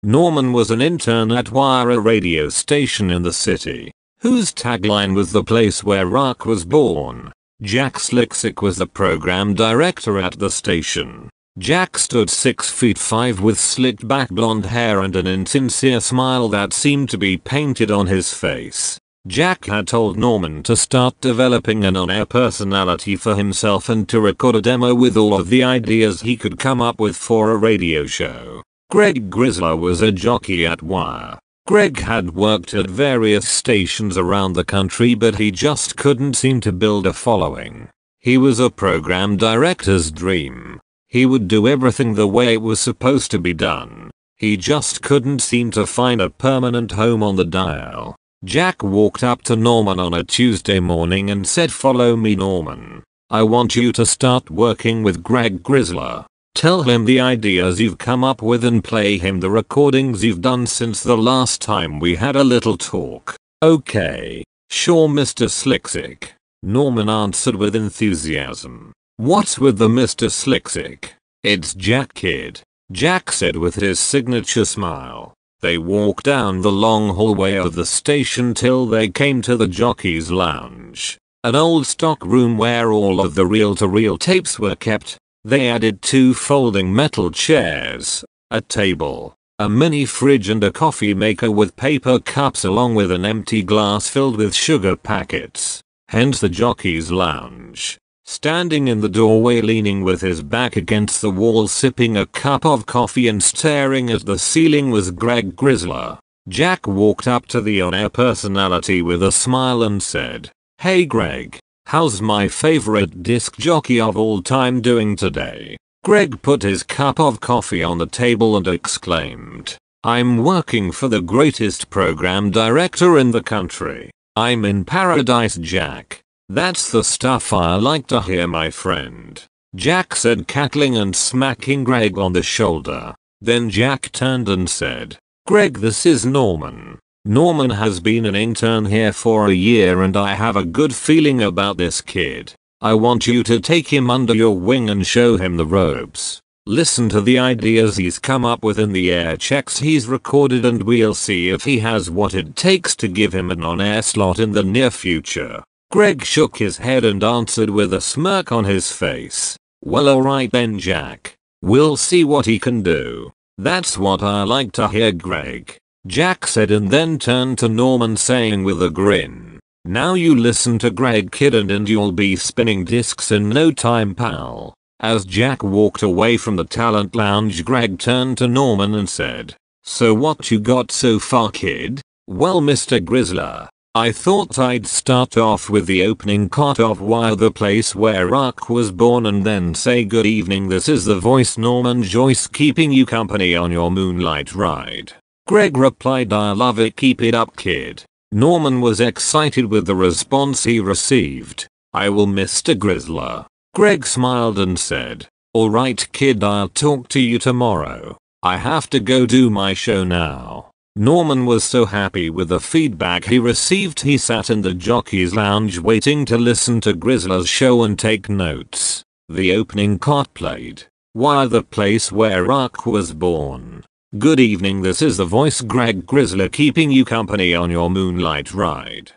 Norman was an intern at Wire, a radio station in the city, whose tagline was "The place where rock was born." Jack Slixick was the program director at the station. Jack stood 6'5" with slicked back blonde hair and an insincere smile that seemed to be painted on his face. Jack had told Norman to start developing an on-air personality for himself and to record a demo with all of the ideas he could come up with for a radio show. Greg Grizzler was a jockey at Wire. Greg had worked at various stations around the country, but he just couldn't seem to build a following. He was a program director's dream. He would do everything the way it was supposed to be done. He just couldn't seem to find a permanent home on the dial. Jack walked up to Norman on a Tuesday morning and said, "Follow me, Norman. I want you to start working with Greg Grizzler. Tell him the ideas you've come up with and play him the recordings you've done since the last time we had a little talk." "Okay, sure, Mr. Slixick," Norman answered with enthusiasm. "What's with the Mr. Slixick? It's Jack, kid," Jack said with his signature smile. They walked down the long hallway of the station till they came to the jockey's lounge, an old stock room where all of the reel-to-reel tapes were kept. They added 2 folding metal chairs, a table, a mini fridge and a coffee maker with paper cups along with an empty glass filled with sugar packets. Hence the jockey's lounge. Standing in the doorway, leaning with his back against the wall, sipping a cup of coffee and staring at the ceiling, was Greg Grizzler. Jack walked up to the on-air personality with a smile and said, "Hey Greg, how's my favorite disc jockey of all time doing today?" Greg put his cup of coffee on the table and exclaimed, "I'm working for the greatest program director in the country. I'm in paradise, Jack. That's the stuff I like to hear, my friend," Jack said, cackling and smacking Greg on the shoulder. Then Jack turned and said, "Greg, this is Norman. Norman has been an intern here for a year and I have a good feeling about this kid. I want you to take him under your wing and show him the ropes. Listen to the ideas he's come up with and the air checks he's recorded, and we'll see if he has what it takes to give him an on-air slot in the near future." Greg shook his head and answered with a smirk on his face, "Well, alright then, Jack. We'll see what he can do." "That's what I like to hear, Greg," Jack said, and then turned to Norman saying with a grin, "Now you listen to Greg, kid, and you'll be spinning discs in no time, pal." As Jack walked away from the talent lounge, Greg turned to Norman and said, "So what you got so far, kid?" "Well, Mr. Grizzler, I thought I'd start off with the opening cut of Wire, the place where rock was born, and then say good evening. This is the voice Norman Joyce keeping you company on your moonlight ride." Greg replied, "I love it, keep it up, kid." Norman was excited with the response he received. "I will, Mr. Grizzler." Greg smiled and said, "Alright, kid, I'll talk to you tomorrow. I have to go do my show now." Norman was so happy with the feedback he received, he sat in the jockey's lounge waiting to listen to Grizzler's show and take notes. The opening cut played. "Wire, the place where rock was born." "Good evening, this is the voice Greg Grizzler keeping you company on your moonlight ride."